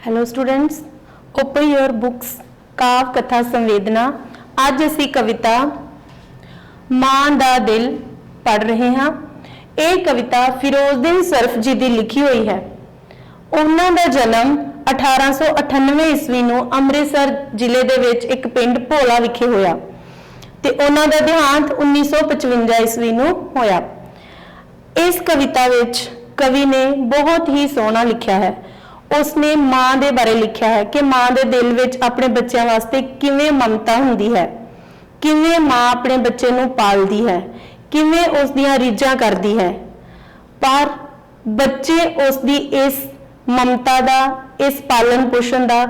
Hello students, open your books काव कथा संवेदना। अज असी कविता मां दा दिल पढ़ रहे हाँ। ये कविता फिरोजदीन सरफ जी की लिखी हुई है। उन्हों का जन्म 1898 ईस्वी को अमृतसर जिले दे विच एक पिंड भोला विखे होया ते उन्हों का देहांत 1955 ईस्वी को होया। इस कविता विच कवि ने बहुत ही सोहना लिखा है। उसने मां दे बारे लिखा है कि मां दे दिल विच अपने बच्चों वास्ते किवें ममता हुंदी है, किवें मां अपने बच्चे नूं पालदी है, किवें उस दियां रीझां करदी है, पर बच्चे उसदी इस ममता दा, इस पालन पोषण दा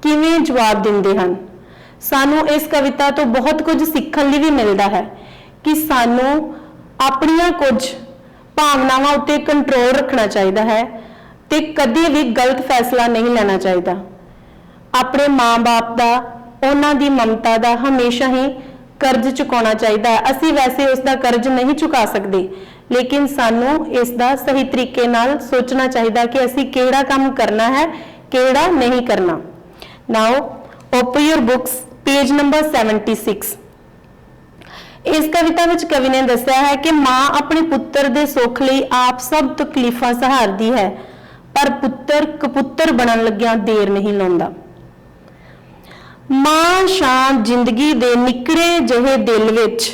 किवें जवाब दिंदे हन। सानू इस कविता तो बहुत कुछ सीखण लई भी मिलदा है कि सानू अपनियां कुछ भावनावां उत्ते कंट्रोल रखना चाहिदा है ते कदी भी गलत फैसला नहीं लेना चाहिए। अपने माँ बाप का, उन्हां दी ममता का हमेशा ही कर्ज चुकाना चाहिए है। असी वैसे उसका कर्ज नहीं चुका सकते, लेकिन सानू इसका सही तरीके नाल सोचना चाहिए कि असी केड़ा काम करना है, केड़ा नहीं करना। Now open your books, page number 76। इस कविता विच कवि ने दस्या है कि मां अपने पुत्र दे सुख लई आप सब तकलीफां सहारदी है, पर पुत्र कपुत्र बनन लग्या देर नहीं लाउंदा। मां शां जिंदगी दे निकरे जहे दिल विच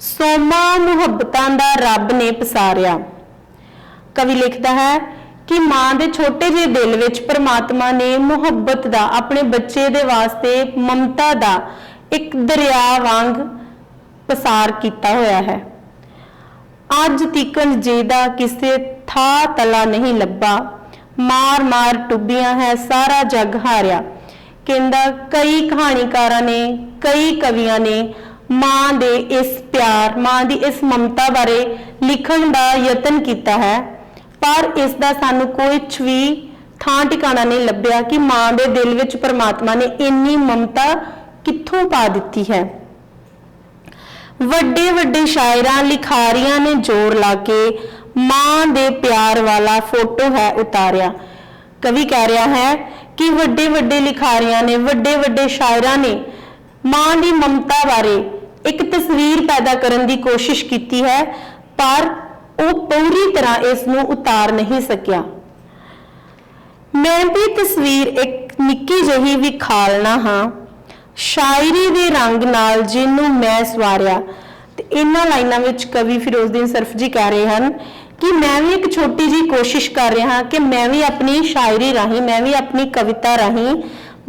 सोमा मुहब्बतां दा रब ने पसारिया। कवि लिखता है कि मां दे छोटे जे दिल विच परमात्मा ने मुहब्बत दा, अपने बच्चे दे वास्ते ममता दा एक दरिया वांग पसार किया होया है। अज तिकन जेदा किसे था तला नहीं लब्बा, मार मार टुबियां है सारा जग हारिया। कहंदा कई कहानीकारां ने, कई कवियां ने मां दे इस प्यार, मां दी इस ममता बारे लिखण दा यतन किया है, पर इसदा सानू कुछ भी थां ठिकाना नहीं लभ्या कि मां दे दिल विच परमात्मा ने इन्नी ममता कित्थों पा दिती है। वड्डे वड्डे शायरां लिखारियां ने जोर लाके मां दे प्यार वाला फोटो है उतारिया। कवि कह रहा है कि वड्डे वड्डे लिखारियां ने, वड्डे वड्डे शायरां ने मां दी ममता बारे एक तस्वीर पैदा करने की कोशिश की है, पर वो पूरी तरह इसनूं उतार नहीं सकिया। मैं भी तस्वीर एक निक्की जही विखालना हाँ, शायरी दे रंग नाल जिन्नू मैं सवारिया। इन्हां लाइनां विच कवि फिरोजदीन सरफ जी कह रहे हैं कि मैं भी एक छोटी जी कोशिश कर रहा हाँ कि मैं भी अपनी शायरी राही, मैं भी अपनी कविता राही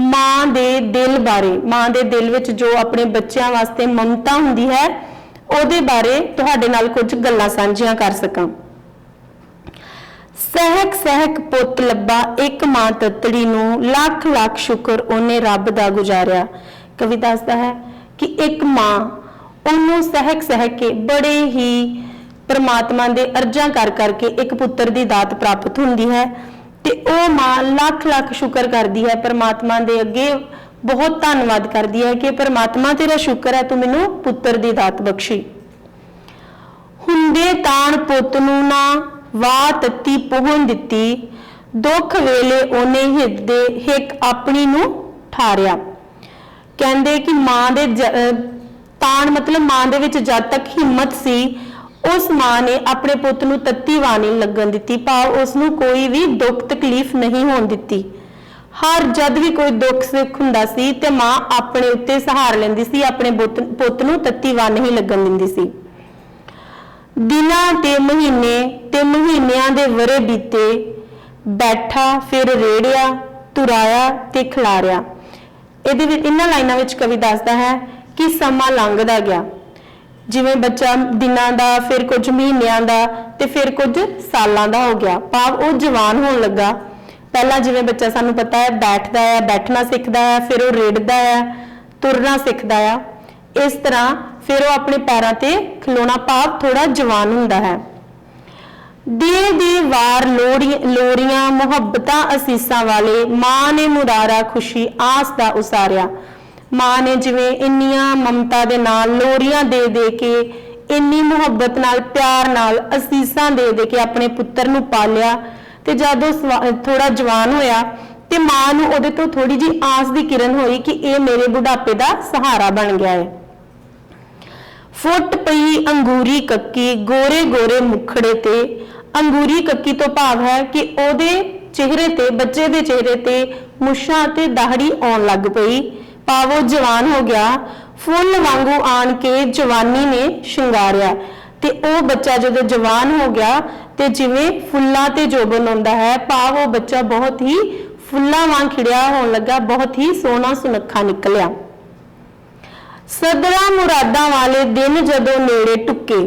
मां दे दिल बारे, मां दे दिल विच जो अपने बच्चों वास्ते ममता हुंदी है उहदे बारे तुहाडे नाल कुछ गल्लां साझियां कर सकां। सहक सहक पुत लब्बा एक मां ततड़ी नूं, लख लख शुक्र उन्हें रब दा गुजारिया। कवि दसदा है कि एक मां उन्होंने सहक सहक के बड़े ही परमात्मा दे अर्जा कर करके एक पुत्र की दात प्राप्त हुंदी है, ते ओ मां लख लख शुक्र करती है परमात्मा दे अगे, बहुत धन्नवाद करती है कि परमात्मा तेरा शुक्र है तू मैनू पुत्र की दात बख्शी। हुंदे ताण पुत नूं ना वाह तत्ती पहुन दिती, दुख वेले ओने हिरदे हिक अपनी नूं ठारिया। कहंदे कि मां दे ताण मतलब मां दे विच जद तक हिम्मत सी, उस मां ने अपने पुत नूं तत्ती वाह नहीं लगन दिती, भाव उसनूं कोई भी दुख तकलीफ नहीं होण दिती। हर जद भी कोई दुख सुख हुंदा सी ते मां अपने उत्ते सहार लैंदी सी, अपने पुत नूं तत्ती वाह नहीं लगन दिंदी सी। दिनां ते महीनियां दे वरे बीते, बैठा फिर रेड़िया तुराया ते खिलारिया। इन्हां लाइनां विच कवि दसदा है कि समा लंघदा गया, जिवें बच्चा दिनां दा, फिर कुछ महीनियां दा ते फिर कुछ सालां दा हो गया, भाव वो जवान होण लगा। पहला जिवें बच्चा सानू पता है बैठदा है, बैठना सीखदा है, फिर वो रेड़दा है, तुरना सीखदा है, इस तरह फिर वो अपने पैरों ते खलोना, भाव थोड़ा जवान हुंदा है। दे दी वार लोरियां मुहब्बतां असीसां वाले, मां ने मुरारा खुशी आस दा उसारिया। मां ने जिवें इन्नियां ममता दे नाल लोरियां दे दे के, इन्नी मुहब्बत नाल, प्यार नाल, असीसां दे दे के अपने पुत्र नूं पालिया, ते जद थोड़ा जवान होया ਤੇ ਮਾਂ ਨੂੰ ਉਹਦੇ ਤੋਂ ਥੋੜੀ ਜੀ ਆਸ ਦੀ ਕਿਰਨ ਹੋਈ ਕਿ ਇਹ ਮੇਰੇ ਬੁਢਾਪੇ ਦਾ ਸਹਾਰਾ ਬਣ ਗਿਆ ਹੈ। ਫੁੱਟ ਪਈ ਅੰਗੂਰੀ ਕੱਕੀ ਗੋਰੇ ਗੋਰੇ ਮੁਖੜੇ ਤੇ। ਅੰਗੂਰੀ ਕੱਕੀ ਤੋਂ ਭਾਵ ਹੈ ਕਿ ਉਹਦੇ ਚਿਹਰੇ ਤੇ, ਬੱਚੇ ਦੇ ਚਿਹਰੇ ਤੇ ਮੁੱਛਾਂ ਤੇ ਦਾੜੀ ਆਉਣ ਲੱਗ ਪਈ, ਭਾਵ ਉਹ ਜਵਾਨ ਹੋ ਗਿਆ। ਫੁੱਲ ਵਾਂਗੂ ਆਣ ਕੇ ਜਵਾਨੀ ਨੇ ਸ਼ਿੰਗਾਰਿਆ। ਤੇ ਉਹ ਬੱਚਾ ਜਦੋਂ ਜਵਾਨ ਹੋ ਗਿਆ ਤੇ ਜਿਵੇਂ ਫੁੱਲਾਂ ਤੇ ਜੋਬਨ ਹੁੰਦਾ ਹੈ, ਭਾਵ ਉਹ ਬੱਚਾ ਬਹੁਤ ਹੀ ਫੁੱਲਾਂ ਵਾਂਗ ਖਿੜਿਆ ਹੋਣ ਲੱਗਾ, ਬਹੁਤ ਹੀ ਸੋਹਣਾ ਸੁਨੱਖਾ ਨਿਕਲਿਆ। ਸਦਰਾਂ ਮੁਰਾਦਾਂ ਵਾਲੇ ਦਿਨ ਜਦੋਂ ਨੇੜੇ ਟੁੱਕੇ,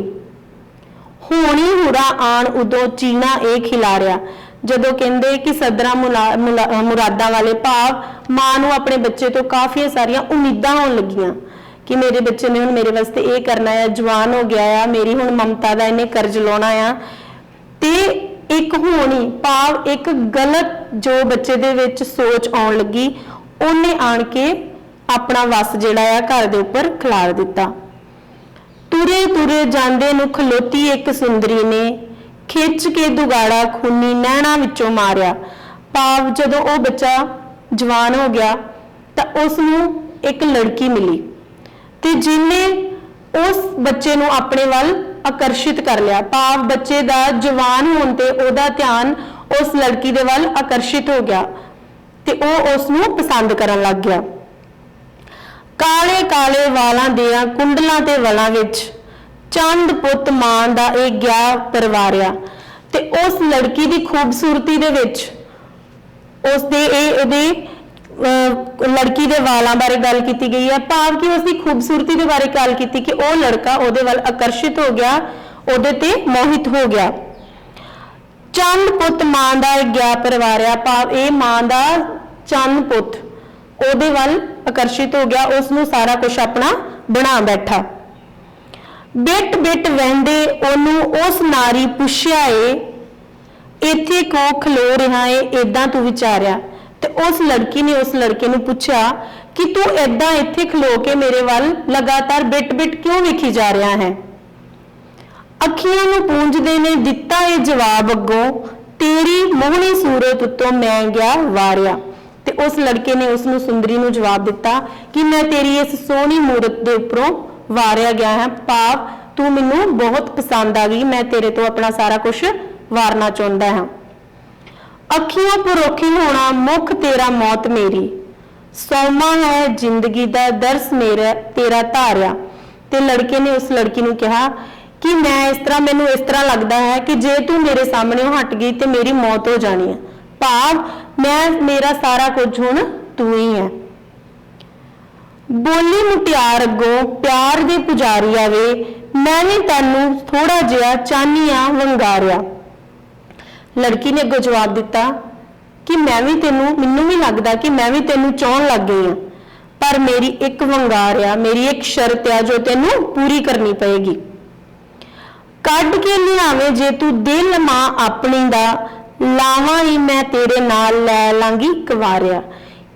ਹੋਣੀ ਹੁਰਾ ਆਣ ਉਦੋਂ ਚੀਨਾ ਇਹ ਖਿਲਾਰਿਆ। ਜਦੋਂ ਕਹਿੰਦੇ ਕਿ ਸਦਰਾਂ ਮੁਰਾਦਾਂ ਵਾਲੇ, ਭਾਵ ਮਾਂ ਨੂੰ ਆਪਣੇ ਬੱਚੇ ਤੋਂ ਕਾਫੀ ਸਾਰੀਆਂ ਉਮੀਦਾਂ ਹੋਣ ਲੱਗੀਆਂ ਕਿ ਮੇਰੇ ਬੱਚੇ ਨੇ ਹੁਣ ਮੇਰੇ ਵਾਸਤੇ ਇਹ ਕਰਨਾ ਹੈ, ਜਵਾਨ ਹੋ ਗਿਆ ਆ, ਮੇਰੀ ਹੁਣ ਮਮਤਾ ਦਾ ਇਹਨੇ ਕਰਜ਼ ਲਾਉਣਾ ਆ। ਤੇ ਇੱਕ ਹੋਣੀ ਭਾਵ ਇੱਕ ਗਲਤ ਜੋ ਬੱਚੇ ਦੇ ਵਿੱਚ ਸੋਚ ਆਉਣ ਲੱਗੀ, ਉਹਨੇ ਆਣ ਕੇ ਆਪਣਾ ਵਸ ਜਿਹੜਾ ਆ ਘਰ ਦੇ ਉੱਪਰ ਖਿਲਾਰ ਦਿੱਤਾ। ਤੁਰੇ ਤੁਰੇ ਜਾਂਦੇ ਨੂੰ ਖਲੋਤੀ ਇੱਕ ਸੁੰਦਰੀ ਨੇ ਖਿੱਚ ਕੇ ਦੁਗਾੜਾ ਖੂਨੀ ਨੈਣਾ ਵਿੱਚੋਂ ਮਾਰਿਆ। ਭਾਵ ਜਦੋਂ ਉਹ ਬੱਚਾ ਜਵਾਨ ਹੋ ਗਿਆ ਤਾਂ ਉਸ ਨੂੰ ਇੱਕ ਲੜਕੀ ਮਿਲੀ ਤੇ ਜਿਹਨੇ ਉਸ ਬੱਚੇ ਨੂੰ ਆਪਣੇ ਵੱਲ ਆਕਰਸ਼ਿਤ ਕਰ ਲਿਆ। ਭਾਵ ਬੱਚੇ ਦਾ ਜਵਾਨ ਹੋਣ ਤੇ ਉਹਦਾ ਧਿਆਨ ਉਸ ਲੜਕੀ ਦੇ ਵੱਲ ਆਕਰਸ਼ਿਤ ਹੋ ਗਿਆ ਤੇ ਉਹ ਉਸ ਨੂੰ ਪਸੰਦ ਕਰਨ ਲੱਗ ਗਿਆ। ਕਾਲੇ ਕਾਲੇ ਵਾਲਾਂ ਦੀਆਂ ਕੁੰਡਲਾਂ ਤੇ ਵਲਾਂ ਵਿੱਚ ਚੰਦ ਪੁੱਤ ਮਾਂ ਦਾ ਇਹ ਗਿਆ ਪਰਵਾਰਿਆ। ਤੇ ਉਸ ਲੜਕੀ ਦੀ ਖੂਬਸੂਰਤੀ ਦੇ ਵਿੱਚ ਉਸਦੇ ਇਹਦੇ ਲੜਕੀ ਦੇ ਵਾਲਾਂ ਬਾਰੇ ਗੱਲ ਕੀਤੀ ਗਈ ਹੈ, ਭਾਵ ਕਿ ਉਸਦੀ ਖੂਬਸੂਰਤੀ ਦੇ ਬਾਰੇ ਗੱਲ ਕੀਤੀ ਕਿ ਉਹ ਲੜਕਾ ਉਹਦੇ ਵੱਲ ਆਕਰਸ਼ਿਤ ਹੋ ਗਿਆ, ਉਹਦੇ ਤੇ ਮੋਹਿਤ ਹੋ ਗਿਆ। ਚੰਦ ਪੁੱਤ ਮਾਂ ਦਾ ਇਹ ਗਿਆ ਪਰਵਾਰਿਆ, ਭਾਵ ਇਹ ਮਾਂ ਦਾ ਚੰਦ ਪੁੱਤ ਉਹਦੇ ਵੱਲ ਆਕਰਸ਼ਿਤ ਹੋ ਗਿਆ, ਉਸ ਨੂੰ ਸਾਰਾ ਕੁਝ ਆਪਣਾ ਬਣਾ ਬੈਠਾ। ਬਿੱਟ ਬਿੱਟ ਵਹਿੰਦੇ ਉਹਨੂੰ ਉਸ ਨਾਰੀ ਪੁੱਛਿਆ ਏ, ਇੱਥੇ ਕੋ ਖਲੋ ਰਿਹਾ ਏ ਏਦਾਂ ਤੂੰ ਵਿਚਾਰਿਆ। ਤੇ ਉਸ ਲੜਕੀ ਨੇ ਉਸ ਲੜਕੇ ਨੂੰ ਪੁੱਛਿਆ ਕਿ ਤੂੰ ਏਦਾਂ ਇੱਥੇ ਖਲੋ ਕੇ ਮੇਰੇ ਵੱਲ ਲਗਾਤਾਰ ਬਿੱਟ ਬਿੱਟ ਕਿਉਂ ਵੇਖੀ ਜਾ ਰਿਹਾ ਹੈ। ਅੱਖੀਆਂ ਨੂੰ ਪੂੰਝਦੇ ਨੇ ਦਿੱਤਾ ਇਹ ਜਵਾਬ, ਅੱਗੋਂ ਤੇਰੀ ਮੋਹਣੀ ਸੂਰਤ ਉੱਤੋਂ ਮੈਂ ਗਿਆ ਵਾਰਿਆ। ਤੇ ਉਸ ਲੜਕੇ ਨੇ ਉਸ ਨੂੰ ਸੁੰਦਰੀ ਨੂੰ ਜਵਾਬ ਦਿੱਤਾ ਕਿ ਮੈਂ ਤੇਰੀ ਇਸ ਸੋਹਣੀ ਮੂਰਤ ਦੇ ਉੱਪਰੋਂ ਵਾਰਿਆ ਗਿਆ ਹਾਂ, ਭਾਵ ਤੂੰ ਮੈਨੂੰ ਬਹੁਤ ਪਸੰਦ ਆ ਗਈ, ਮੈਂ ਤੇਰੇ ਤੋਂ ਆਪਣਾ ਸਾਰਾ ਕੁਝ ਵਾਰਨਾ ਚਾਹੁੰਦਾ ਹਾਂ। ਅੱਖੀਆਂ ਪਰੋਖੀ ਹੋਣਾ ਮੁਖ ਤੇਰਾ ਮੌਤ ਮੇਰੀ, ਸੌਮਾ ਹੈ ਜ਼ਿੰਦਗੀ ਦਾ ਦਰਸ ਮੇਰਾ ਤੇਰਾ ਧਾਰਿਆ। ਤੇ ਲੜਕੇ ਨੇ ਉਸ ਲੜਕੀ ਨੂੰ ਕਿਹਾ ਕਿ ਮੈਨੂੰ ਇਸ ਤਰ੍ਹਾਂ ਲੱਗਦਾ ਹੈ ਕਿ ਜੇ ਤੂੰ ਮੇਰੇ ਸਾਹਮਣੇ ਹਟ ਗਈ ਤੇ ਮੇਰੀ ਮੌਤ ਹੋ ਜਾਣੀ ਹੈ, ਭਾਵ ਮੇਰਾ ਸਾਰਾ ਕੁਝ ਹੁਣ ਤੂੰ ਹੀ ਹੈ। ਬੋਲੀ ਮੁਟਿਆਰ ਅੱਗੋਂ ਪਿਆਰ ਦੇ ਪੁਜਾਰੀ ਆਵੇ, ਮੈਂ ਵੀ ਤੈਨੂੰ ਥੋੜਾ ਜਿਹਾ ਚਾਹਨੀਆਂ ਵੰਗਾਰਿਆ। ਲੜਕੀ ਨੇ ਅੱਗੋਂ ਜਵਾਬ ਦਿੱਤਾ ਕਿ ਮੈਨੂੰ ਵੀ ਲੱਗਦਾ ਕਿ ਮੈਂ ਵੀ ਤੈਨੂੰ ਚਾਹਣ ਲੱਗ ਗਈ ਹਾਂ, ਪਰ ਮੇਰੀ ਇੱਕ ਵੰਗਾਰ ਆ, ਮੇਰੀ ਇੱਕ ਸ਼ਰਤ ਆ ਜੋ ਤੈਨੂੰ ਪੂਰੀ ਕਰਨੀ ਪਏਗੀ। ਕੱਢ ਕੇ ਲਿਆਵੇਂ ਜੇ ਤੂੰ ਦਿਲ ਮਾਂ ਆਪਣੀ ਦਾ, ਲਾਵਾਂ ਹੀ ਮੈਂ ਤੇਰੇ ਨਾਲ ਲੈ ਲਾਂਗੀ ਕੁਵਾਰਿਆ।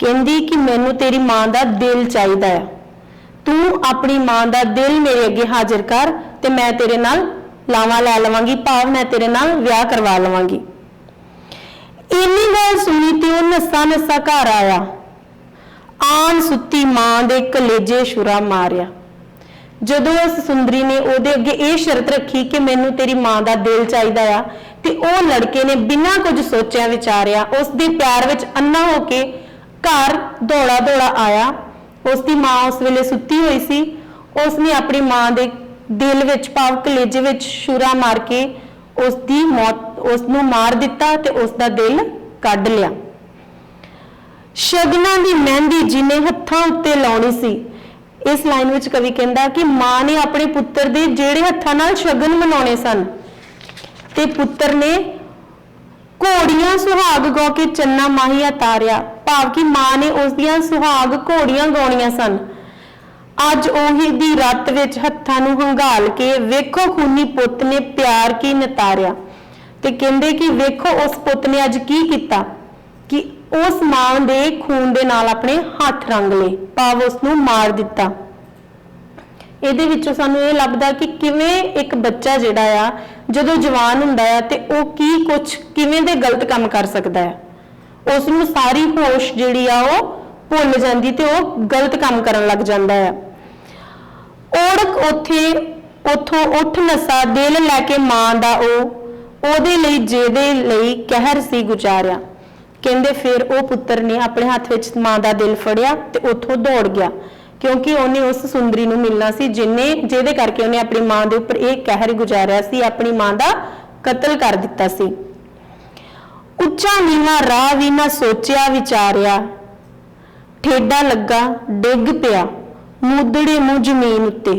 ਕਹਿੰਦੀ ਕਿ ਮੈਨੂੰ ਤੇਰੀ ਮਾਂ ਦਾ ਦਿਲ ਚਾਹੀਦਾ ਹੈ, ਤੂੰ ਆਪਣੀ ਮਾਂ ਦਾ ਦਿਲ ਮੇਰੇ ਅੱਗੇ ਹਾਜ਼ਰ ਕਰ ਤੇ ਮੈਂ ਤੇਰੇ ਨਾਲ ਲਾਵਾਂ ਲੈ ਲਵਾਂਗੀ, ਭਾਵ ਮੈਂ ਤੇਰੇ ਨਾਲ ਵਿਆਹ ਕਰਵਾ ਲਵਾਂਗੀ। ਇੰਨੀ ਗੱਲ ਸੁਣੀ ਤੇ ਉਹ ਨੱਸਾ ਨੱਸਾ ਘਰ ਆਇਆ, ਆਨ ਸੁੱਤੀ ਮਾਂ ਦੇ ਕਲੇਜੇ ਛੁਰਾ ਮਾਰਿਆ। ਜਦੋਂ ਉਸ ਸੁੰਦਰੀ ਨੇ ਉਹਦੇ ਅੱਗੇ ਇਹ ਸ਼ਰਤ ਰੱਖੀ ਕਿ ਮੈਨੂੰ ਤੇਰੀ ਮਾਂ ਦਾ ਦਿਲ ਚਾਹੀਦਾ ਆ, ਤੇ ਉਹ ਲੜਕੇ ਨੇ ਬਿਨਾਂ ਕੁਝ ਸੋਚਿਆ ਵਿਚਾਰਿਆ ਉਸ ਦੇ ਪਿਆਰ ਵਿੱਚ ਅੰਨਾ ਹੋ ਕੇ ਘਰ ਦੌੜਾ ਦੌੜਾ ਆਇਆ। ਉਸ ਦੀ ਮਾਂ ਉਸ ਵੇਲੇ ਸੁੱਤੀ ਹੋਈ ਸੀ, ਉਸ ਨੇ ਆਪਣੀ ਮਾਂ ਦੇ ਦਿਲ ਵਿੱਚ ਭਾਵ ਕਲੇਜੇ ਵਿੱਚ ਛੁਰਾ ਮਾਰ ਕੇ ਉਸ ਦੀ ਮੌਤ ਉਸ ਨੂੰ ਮਾਰ ਦਿੱਤਾ ਤੇ ਉਸ ਦਾ ਦਿਲ ਕੱਢ ਲਿਆ। ਸ਼ਗਨਾਂ ਦੀ ਮਹਿੰਦੀ ਜਿਹਨੇ ਹੱਥਾਂ ਉੱਤੇ ਲਾਉਣੀ ਸੀ, ਇਸ ਲਾਈਨ ਵਿੱਚ ਕਵੀ ਕਹਿੰਦਾ ਕਿ ਮਾਂ ਨੇ ਆਪਣੇ ਪੁੱਤਰ ਦੇ ਜਿਹੜੇ ਹੱਥਾਂ ਨਾਲ ਸ਼ਗਨ ਮਨਾਉਣੇ ਸਨ ਤੇ ਪੁੱਤਰ ਨੇ ਘੋੜੀਆਂ ਸੁਹਾਗ ਗਾ ਕੇ ਚੰਨਾ ਮਾਹੀਆ ਤਾਰਿਆ, ਭਾਵ ਕਿ ਮਾਂ ਨੇ ਉਸ ਦੀਆਂ ਸੁਹਾਗ ਘੋੜੀਆਂ ਗਾਉਣੀਆਂ ਸਨ। ਅੱਜ ਉਹੀ ਦੀ ਰਾਤ ਵਿੱਚ ਹੱਥਾਂ ਨੂੰ ਹੰਗਾਲ ਕੇ ਵੇਖੋ ਖੂਨੀ ਪੁੱਤ ਨੇ ਪਿਆਰ ਕੀ ਨਤਾਰਿਆ। ਤੇ ਕਹਿੰਦੇ ਕਿ ਵੇਖੋ ਉਸ ਪੁੱਤ ਨੇ ਅੱਜ ਕੀ ਕੀਤਾ ਕਿ ਉਸ ਮਾਂ ਦੇ ਖੂਨ ਦੇ ਨਾਲ ਆਪਣੇ ਹੱਥ ਰੰਗ ਲਏ, ਭਾਵ ਉਸ ਨੂੰ ਮਾਰ ਦਿੱਤਾ। ਇਹਦੇ ਵਿੱਚੋਂ ਸਾਨੂੰ ਇਹ ਲੱਭਦਾ ਕਿ ਕਿਵੇਂ ਇੱਕ ਬੱਚਾ ਜਿਹੜਾ ਆ ਜਦੋਂ ਜਵਾਨ ਹੁੰਦਾ ਆ ਤੇ ਉਹ ਕਿਵੇਂ ਦੇ ਗਲਤ ਕੰਮ ਕਰ ਸਕਦਾ ਹੈ। उसनूं सारी होश जिहड़ी आ वो भुल जांदी ते वो गलत काम करन लग जांदा है। ओढ़क उथों उठ नसा दिल लैके मां दा ओहदे लई जेदे लई कहर सी गुजारिया। कहंदे फिर वो पुत्र ने अपने हाथ विच मां दा दिल फड़िया ते उथों दौड़ गया, क्योंकि उन्हें उस सुंदरी नूं मिलना सी जिहदे करके उन्हें अपनी मां दे उपर एक कहर गुजारिया सी, अपनी मां दा कतल कर दिता सी। उच्चा नीवा राह भी ना सोचिया विचारिया, ठेडा लगा डिग पिया मुदड़े मुंह जमीन उत्ते।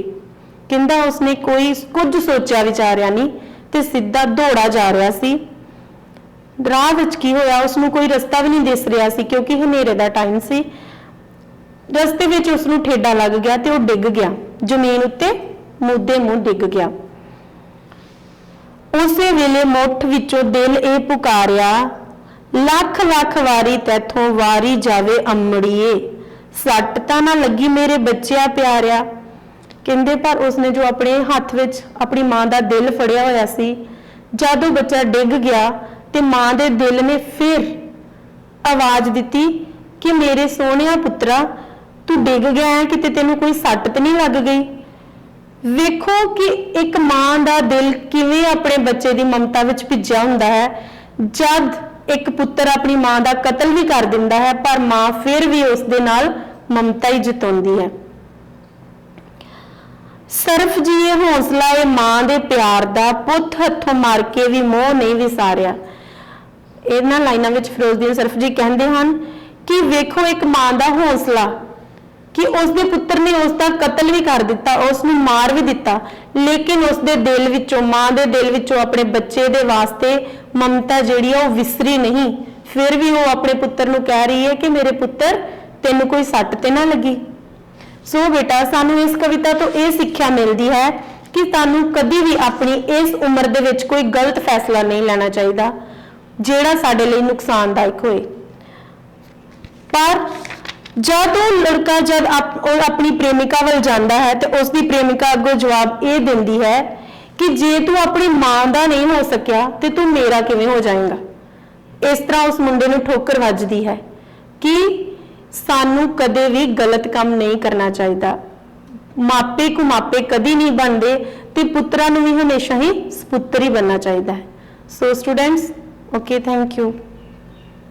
कहंदा उसने कोई कुछ सोचा विचारिया नहीं ते सीधा दौड़ा जा रहा सी। राह विच की होया, उसनूं कोई रस्ता भी नहीं दिस रहा सी, क्योंकि हनेरे दा टाइम सी। रस्ते विच उसनूं ठेडा लग गया ते वो डिग गया जमीन उत्ते, मुद्दे मुंह डिग गया। उसे वेले मुठ विचों दिल ए पुकारिया, लख लख वारी तैथों वारी जावे अमड़ीए, सट तां ना लगी मेरे बच्चिया प्यारिया। कहंदे पर उसने जो अपने हाथ विच अपनी मां दा दिल फड़िया होया सी, जद वो बच्चा डिग गया ते मां दे दिल ने फिर आवाज दिती कि मेरे सोहणिया पुत्रा तू डिग गया है, किते तेनों कोई सट तो नहीं लग गई। वेखो कि एक मां दा दिल किवें अपने बच्चे दी ममता विच भिज्या हुंदा है। जद एक पुत्र अपनी मां दा कतल भी कर दिंदा है, पर मां फिर भी उस दे नाल ममता ही जताउंदी है। सरफ जी ये हौसला है मां दे प्यार दा, पुੱਤ हथों मार के भी मोह नहीं विसारिया। इन्हां लाइनां विच फिरोਜ਼ਦੀਨ सरफ जी कहंदे हन कि वेखो एक मां दा हौसला कि उसके पुत्र ने उसका कतल भी कर दिता, उसनूं मार भी दिता, लेकिन उसके दिल विचों मां दे दिल विचों अपने बच्चे दे वास्ते ममता जिहड़ी है वो विसरी नहीं। फिर भी वो अपने पुत्र नूं कह रही है कि मेरे पुत्र तैनूं कोई सट ते ना लगी। सो बेटा सानूं इस कविता तो यह सिक्ख्या मिलती है कि सानूं कभी भी अपनी इस उम्र दे विच कोई गलत फैसला नहीं लेना चाहिए जिहड़ा साडे लई नुकसानदायक होए। पर जब वो लड़का अपनी प्रेमिका वल जाता है तो उसकी प्रेमिका अगों जवाब ये दिंदी है कि जे तू अपनी मां दा नहीं हो सकिया तो तू मेरा किवें हो जाएगा। इस तरह उस मुंडे नूं ठोकर वजदी है कि सानू कदे भी गलत काम नहीं करना चाहिए। मापे को मापे कदी नहीं बनते ते पुत्रा नूं भी हमेशा ही सपुत्र ही बनना चाहिए है। So students, okay, thank you.